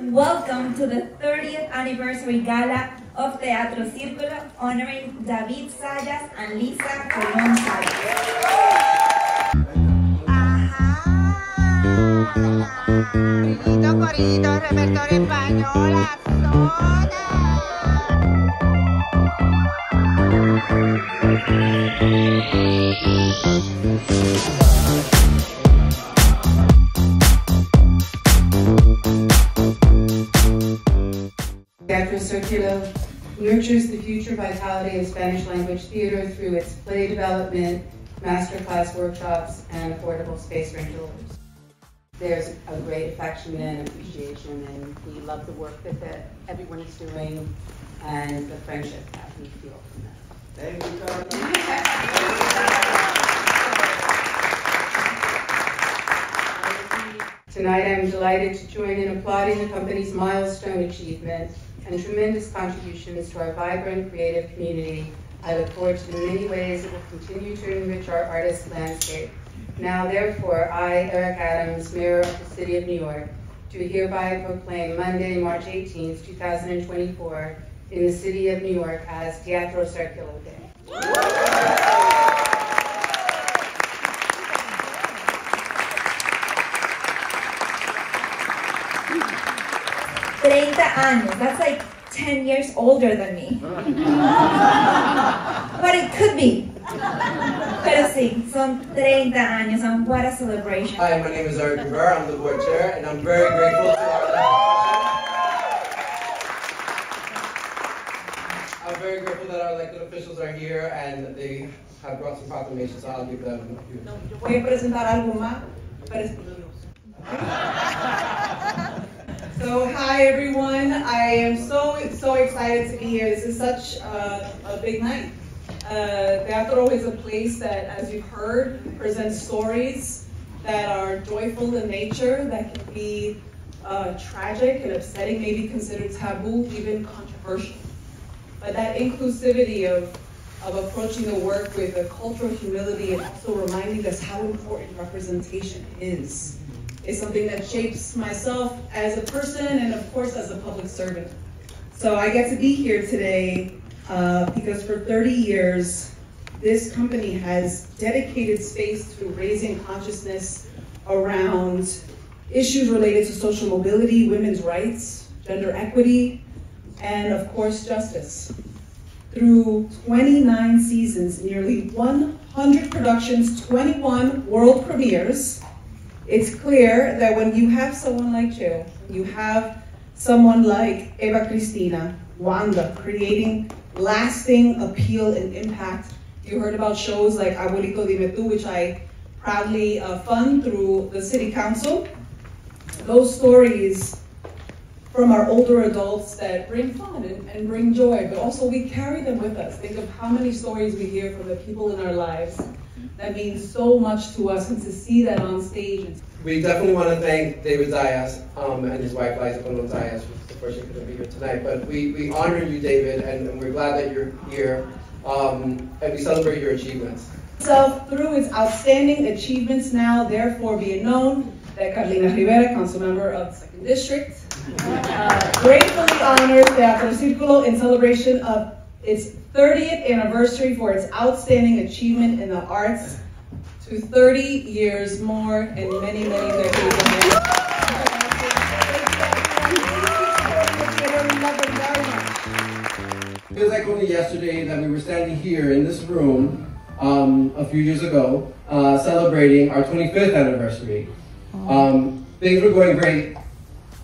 Welcome to the 30th anniversary Gala of Teatro Círculo, honoring David Zayas and Liza Colón-Zayas. Corito, corito, repertorio español, Teatro Círculo nurtures the future vitality of Spanish language theater through its play development, masterclass workshops, and affordable space rentals. There's a great affection and appreciation, and we love the work that everyone is doing and the friendship that we feel from that. Thank you, Carla. Tonight I'm delighted to join in applauding the company's milestone achievement and tremendous contributions to our vibrant, creative community. I look forward to the many ways it will continue to enrich our artist landscape. Now, therefore, I, Eric Adams, Mayor of the City of New York, do hereby proclaim Monday, March 18th, 2024, in the City of New York as Teatro Círculo Day. 30 años, that's like 10 years older than me. But it could be. Pero sí, son 30 años, and what a celebration. Hi, my name is Eric Gural. I'm the board chair, and I'm very grateful to our I'm very grateful that our elected officials are here, and they have brought some proclamations, so I'll give them a few. Yo voy a presentar algo más, pero So, hi everyone. I am so excited to be here. This is such a big night. Teatro is a place that, as you've heard, presents stories that are joyful in nature, that can be tragic and upsetting, maybe considered taboo, even controversial. But that inclusivity of approaching the work with a cultural humility and also reminding us how important representation is something that shapes myself as a person and, of course, as a public servant. So I get to be here today because for 30 years, this company has dedicated space to raising consciousness around issues related to social mobility, women's rights, gender equity, and, of course, justice. Through 29 seasons, nearly 100 productions, 21 world premieres, it's clear that when you have someone like Cheo, you have someone like Eva Cristina, Wanda, creating lasting appeal and impact. You heard about shows like Abuelito Dime Tu, which I proudly fund through the City Council. Those stories from our older adults that bring fun and bring joy, but also we carry them with us. Think of how many stories we hear from the people in our lives that means so much to us, and to see that on stage. We definitely want to thank David Zayas and his wife, Liza Colón-Zayas, of course she couldn't be here tonight, but we honor you, David, and we're glad that you're here, and we celebrate your achievements. So through its outstanding achievements now, therefore being known, that Carolina Rivera, council member of the 2nd District, gratefully honors Teatro Círculo in celebration of its 30th anniversary for its outstanding achievement in the arts to 30 years more and many, many decades ahead. It feels like only yesterday that we were standing here in this room a few years ago celebrating our 25th anniversary. Things were going great,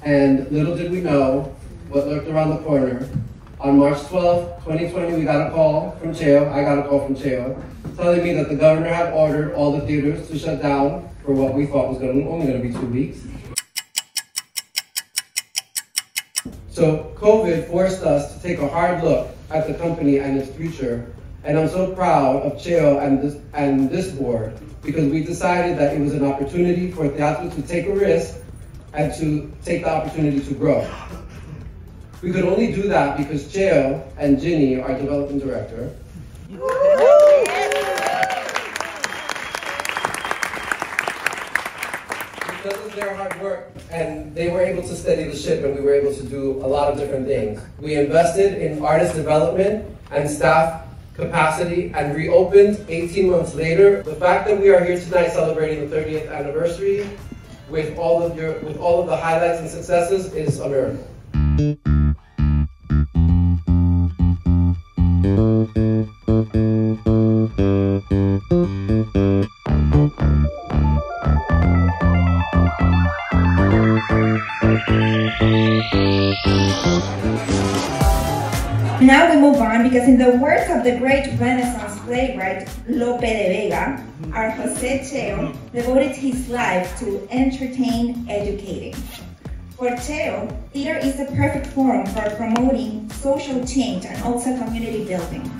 and little did we know what lurked around the corner. On March 12th, 2020, we got a call from Cheo. I got a call from Cheo telling me that the governor had ordered all the theaters to shut down for what we thought was only going to be 2 weeks. So COVID forced us to take a hard look at the company and its future. And I'm so proud of Cheo and this board, because we decided that it was an opportunity for Teatro to take a risk and to take the opportunity to grow. We could only do that because Cheo and Ginny, our development director, because of their hard work, and they were able to steady the ship, and we were able to do a lot of different things. We invested in artist development and staff capacity and reopened 18 months later. The fact that we are here tonight celebrating the 30th anniversary with all of the highlights and successes is a miracle. Now we move on because in the words of the great Renaissance playwright Lope de Vega, our José Cheo devoted his life to entertain, educating. For Cheo, theater is the perfect forum for promoting social change and also community building.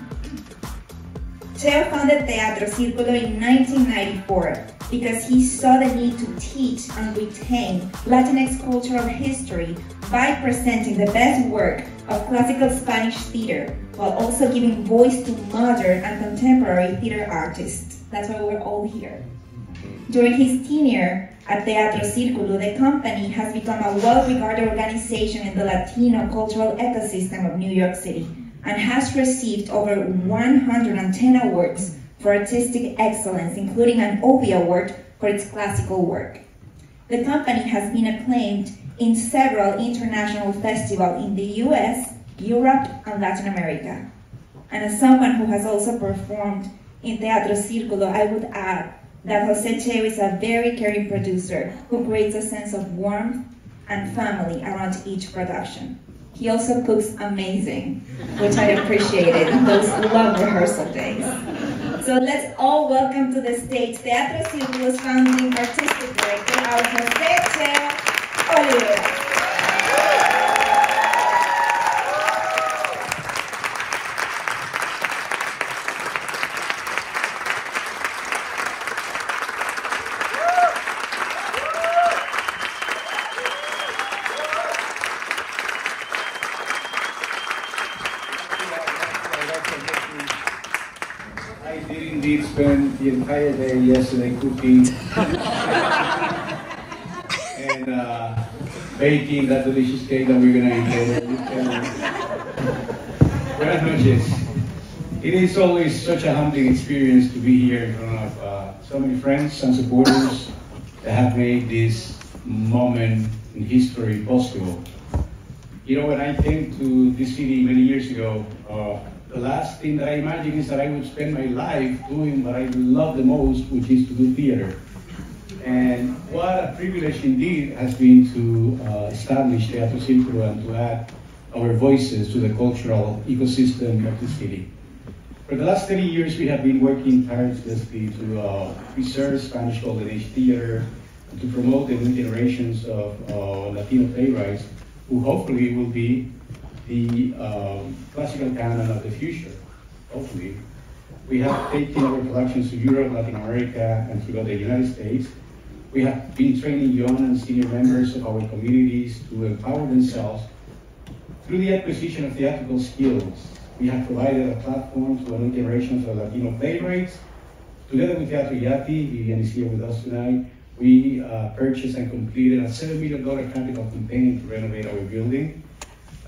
Cheo founded Teatro Círculo in 1994 because he saw the need to teach and retain Latinx cultural history by presenting the best work of classical Spanish theater, while also giving voice to modern and contemporary theater artists. That's why we're all here. During his tenure at Teatro Círculo, the company has become a well-regarded organization in the Latino cultural ecosystem of New York City and has received over 110 awards for artistic excellence, including an Obie Award for its classical work. The company has been acclaimed in several international festivals in the US, Europe, and Latin America. And as someone who has also performed in Teatro Círculo, I would add that José Cheo is a very caring producer who creates a sense of warmth and family around each production. He also cooks amazing, which I appreciated in those long rehearsal days. So let's all welcome to the stage Teatro Círculo's founding artistic director, our José Cheo Oliveira. Spent the entire day yesterday cooking and baking that delicious cake that we're gonna eat later. Buenas noches. It is always such a humbling experience to be here in front of so many friends and supporters that have made this moment in history possible. You know, when I came to this city many years ago, the last thing that I imagined is that I would spend my life doing what I love the most, which is to do theater. And what a privilege indeed has been to establish Teatro Círculo and to add our voices to the cultural ecosystem of the city. For the last 30 years, we have been working tirelessly to preserve Spanish Golden Age theater and to promote the new generations of Latino playwrights who hopefully will be the classical canon of the future, hopefully. We have taken our productions to Europe, Latin America, and throughout the United States. We have been training young and senior members of our communities to empower themselves through the acquisition of theatrical skills. We have provided a platform to a new generation of Latino playwrights. Together with Teatro Yati, Vivian is here with us tonight, we purchased and completed a $7 million capital campaign to renovate our building.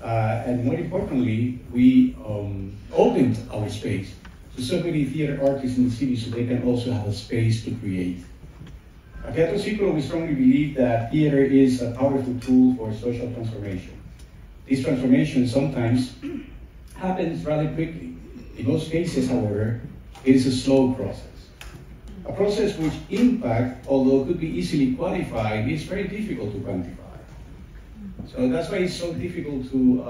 And more importantly, we opened our space to so many theater artists in the city so they can also have a space to create. At Teatro Círculo, we strongly believe that theater is a powerful tool for social transformation. This transformation sometimes happens rather quickly. In most cases, however, it is a slow process. A process which impact, although could be easily quantified, is very difficult to quantify. So that's why it's so difficult to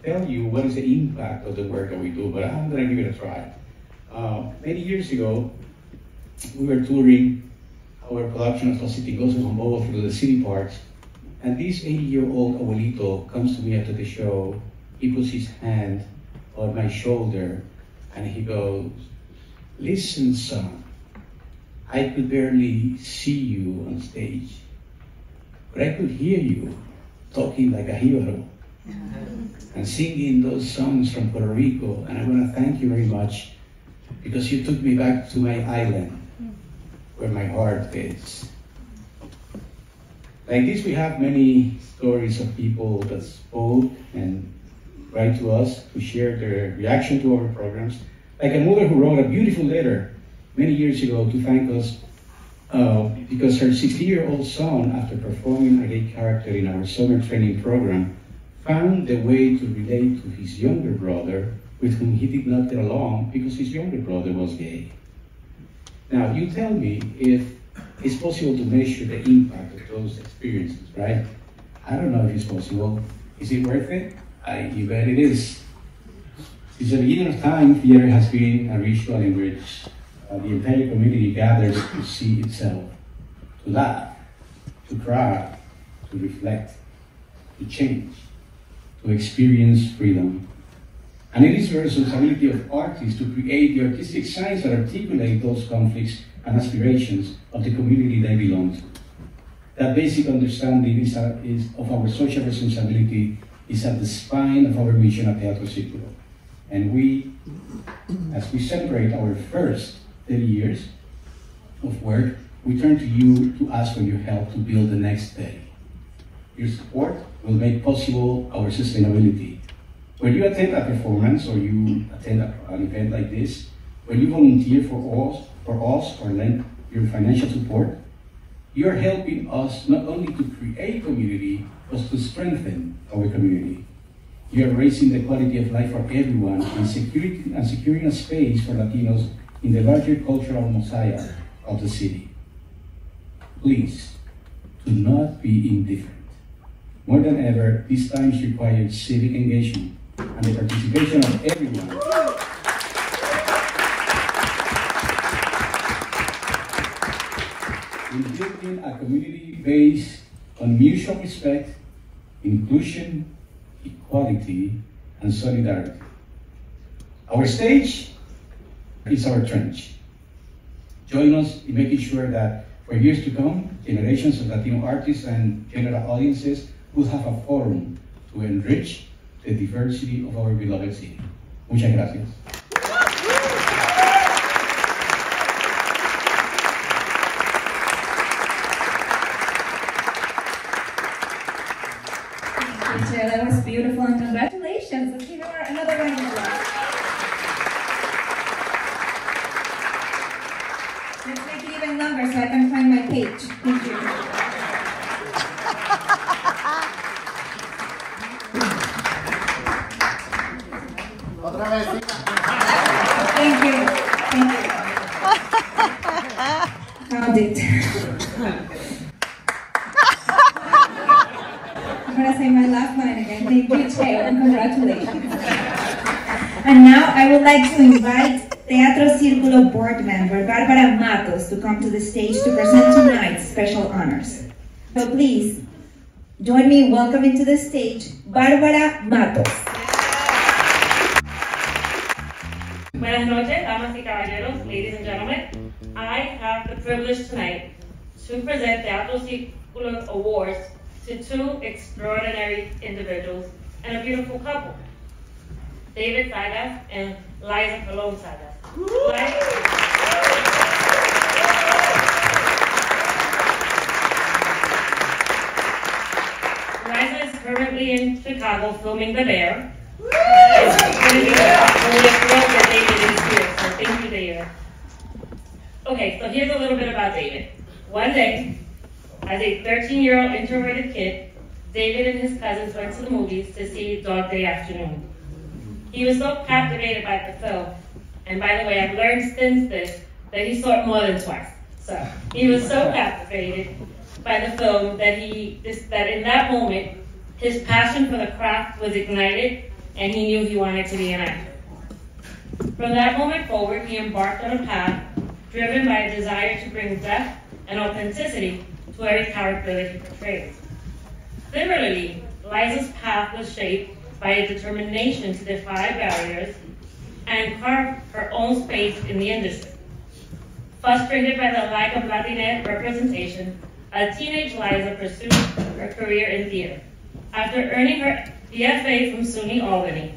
tell you what is the impact of the work that we do, but I'm gonna give it a try. Many years ago, we were touring our production of Auchincloss through the city parks, and this 80-year-old abuelito comes to me after the show. He puts his hand on my shoulder, and he goes, "Listen, son, I could barely see you on stage, but I could hear you talking like a hero and singing those songs from Puerto Rico, and I want to thank you very much because you took me back to my island where my heart is." Like this, we have many stories of people that spoke and write to us to share their reaction to our programs. Like a mother who wrote a beautiful letter many years ago to thank us because her 60-year-old son, after performing a gay character in our summer training program, found the way to relate to his younger brother, with whom he did not get along because his younger brother was gay. Now, you tell me if it's possible to measure the impact of those experiences, right? I don't know if it's possible. Is it worth it? You bet it is. Since the beginning of time, theater has been a ritual in which the entire community gathers to see itself, to laugh, to cry, to reflect, to change, to experience freedom. And it is the responsibility of artists to create the artistic signs that articulate those conflicts and aspirations of the community they belong to. That basic understanding is of our social responsibility is at the spine of our mission at Teatro Círculo. And we, as we celebrate our first 30 years of work, we turn to you to ask for your help to build the next 30. Your support will make possible our sustainability. When you attend a performance or you attend an event like this, when you volunteer for us or lend your financial support, you are helping us not only to create community, but to strengthen our community. You are raising the quality of life for everyone and securing a space for Latinos in the larger cultural mosaic of the city. Please, do not be indifferent. More than ever, these times require civic engagement and the participation of everyone. In building a community based on mutual respect, inclusion, equality, and solidarity. Our stage is our trench. Join us in making sure that for years to come, generations of Latino artists and general audiences will have a forum to enrich the diversity of our beloved city. Muchas gracias. That was beautiful, and congratulations. Let's give her another round of applause. Let's make it even longer so I can find my page. Thank you. Thank you. Found it. I'm going to say my last line again. Thank you, Chair, and congratulations. And now I would like to invite Teatro Círculo board member Bárbara Matos to come to the stage to present tonight's special honors. So please, join me in welcoming to the stage Bárbara Matos. Buenas noches, damas y caballeros, ladies and gentlemen. I have the privilege tonight to present Teatro Círculo awards to two extraordinary individuals and a beautiful couple, David Zayas and Liza Colón-Zayas. Liza is currently in Chicago filming The Bear. Thank you, David. Okay, so here's a little bit about David. One day, as a 13-year-old introverted kid, David and his cousins went to the movies to see Dog Day Afternoon. He was so captivated by the film, and by the way, I've learned since this that he saw it more than twice. So he was so captivated by the film that that in that moment, his passion for the craft was ignited, and he knew he wanted to be an actor. From that moment forward, he embarked on a path driven by a desire to bring depth and authenticity to every character that he portrays. Similarly, Liza's path was shaped by a determination to defy barriers and carve her own space in the industry. Frustrated by the lack of Latinx representation, a teenage Liza pursued her career in theater. After earning her BFA from SUNY Albany,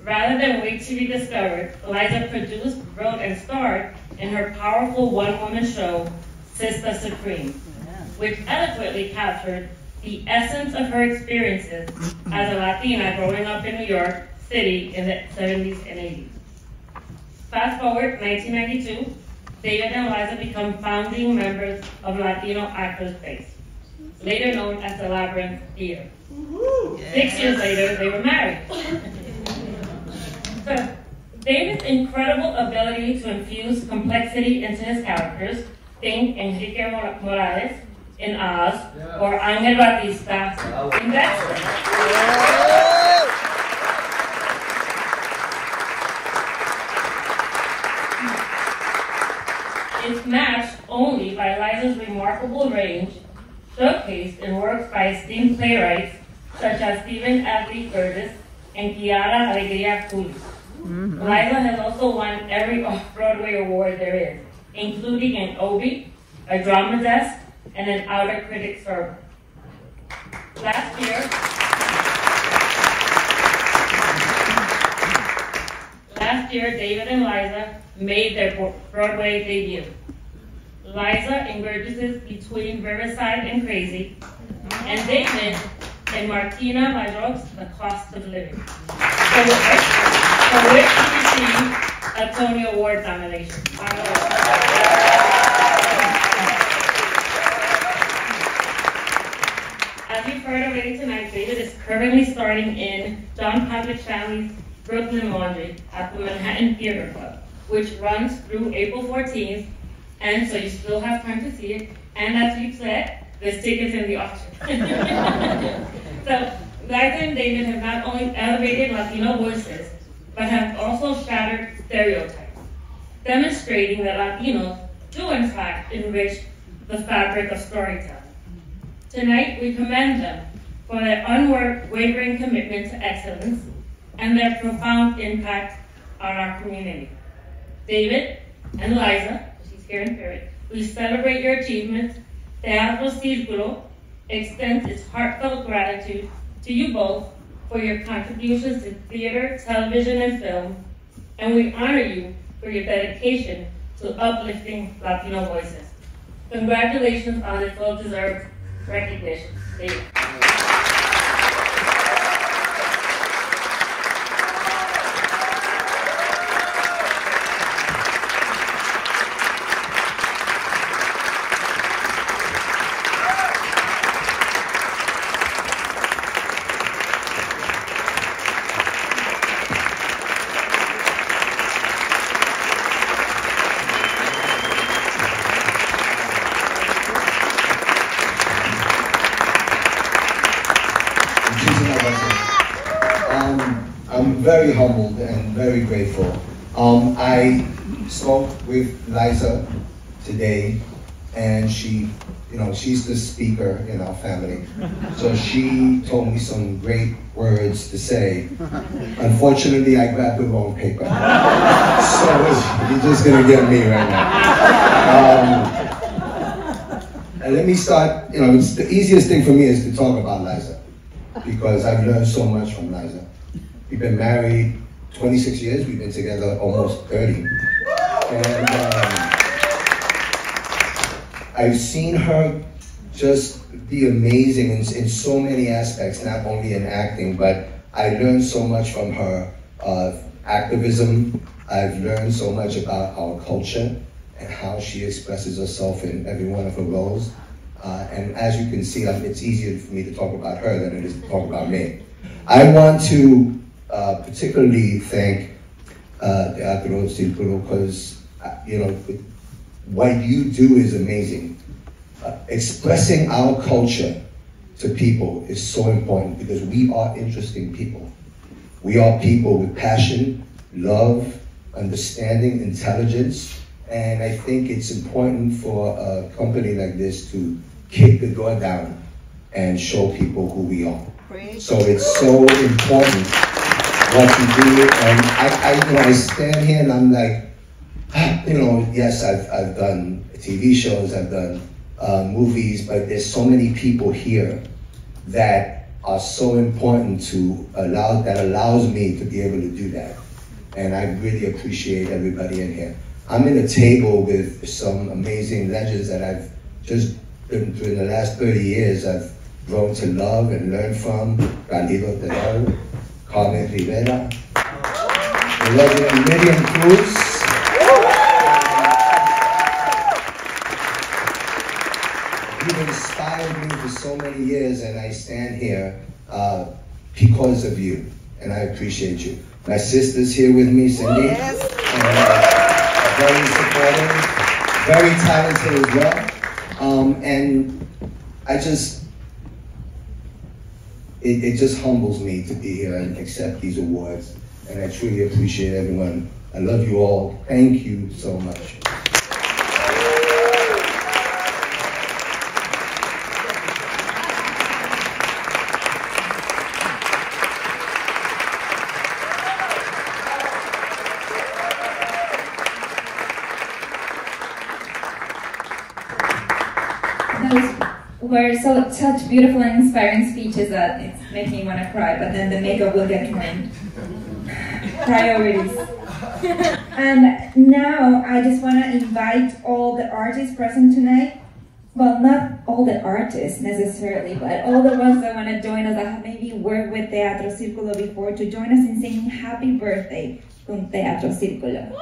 rather than wait to be discovered, Liza produced, wrote, and starred in her powerful one-woman show, Sister Supreme. which eloquently captured the essence of her experiences as a Latina growing up in New York City in the 70s and 80s. Fast forward 1992, David and Liza become founding members of Latino Actors Space, later known as the Labyrinth Theater. 6 years later, they were married. So, David's incredible ability to infuse complexity into his characters, think Enrique Morales in Oz, or Ángel Batista in Dexter. It's matched only by Liza's remarkable range, showcased in works by esteemed playwrights such as Stephen Adley Curtis and Kiara Alegría Cooley. Liza has also won every off-Broadway award there is, including an Obie, a Drama Desk, and an Outer Critics Circle. Last year, David and Liza made their Broadway debut. Liza emerges between Riverside and Crazy, and David in Martina Major's The Cost of Living, for which he received a Tony Award nomination. As you've heard already tonight, David is currently starring in John Pavlich's Brooklyn Laundry at the Manhattan Theater Club, which runs through April 14th, and so you still have time to see it. And as we've said, there's tickets in the auction. So, Liza and David have not only elevated Latino voices, but have also shattered stereotypes, demonstrating that Latinos do in fact enrich the fabric of storytelling. Tonight, we commend them for their unwavering commitment to excellence and their profound impact on our community. David and Liza, she's here in spirit, we celebrate your achievements. Teatro Círculo extends its heartfelt gratitude to you both for your contributions to theater, television, and film, and we honor you for your dedication to uplifting Latino voices. Congratulations on this well-deserved recognition. David. Very humbled and very grateful. I spoke with Liza today, and she, she's the speaker in our family. So she told me some great words to say. Unfortunately, I grabbed the wrong paper. So you're just gonna get me right now. And let me start, it's the easiest thing for me is to talk about Liza, because I've learned so much from Liza. We've been married 26 years. We've been together almost 30. And I've seen her just be amazing in so many aspects, not only in acting, but I learned so much from her activism. I've learned so much about our culture and how she expresses herself in every one of her roles. And as you can see, it's easier for me to talk about her than it is to talk about me. I want to particularly thank Teatro Círculo, because what you do is amazing. Expressing our culture to people is so important, because we are interesting people. We are people with passion, love, understanding, intelligence, and I think it's important for a company like this to kick the door down and show people who we are. So it's so important what you do, and I stand here and I'm like, yes, I've done TV shows, I've done movies, but there's so many people here that are so important that allows me to be able to do that. And I really appreciate everybody in here. I'm in a table with some amazing legends that I've just during the last 30 years, I've grown to love and learn from Lortel, Carmen Rivera, the legend Miriam Cruz. You've inspired me for so many years, and I stand here because of you, and I appreciate you. My sister's here with me, Cindy, and very supportive, very talented as well, and I just, it just humbles me to be here and accept these awards, and I truly appreciate everyone. I love you all. Thank you so much. Were such beautiful and inspiring speeches that it's making me want to cry, but then the makeup will get ruined. Priorities. And now I just want to invite all the artists present tonight. Well, not all the artists necessarily, but all the ones that want to join us that have maybe worked with Teatro Círculo before to join us in singing happy birthday con Teatro Círculo.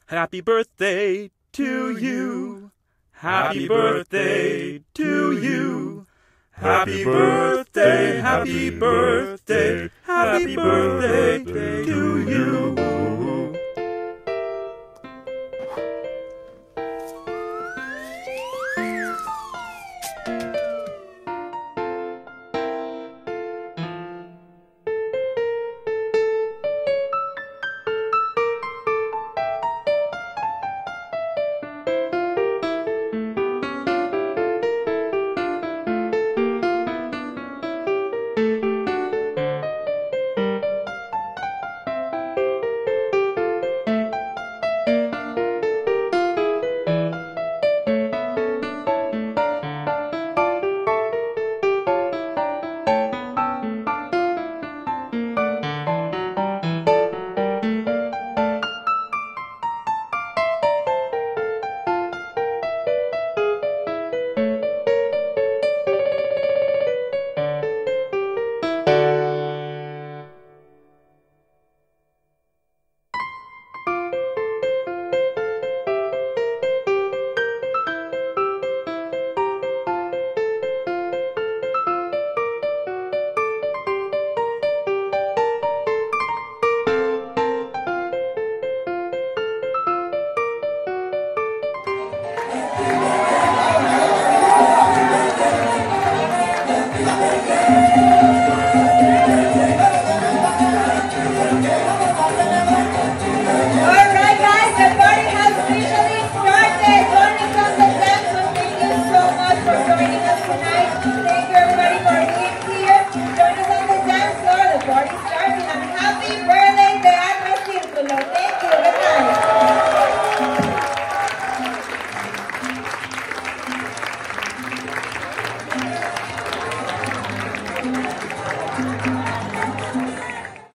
Happy birthday to you. Happy birthday to you. Happy birthday, happy birthday, happy birthday to you.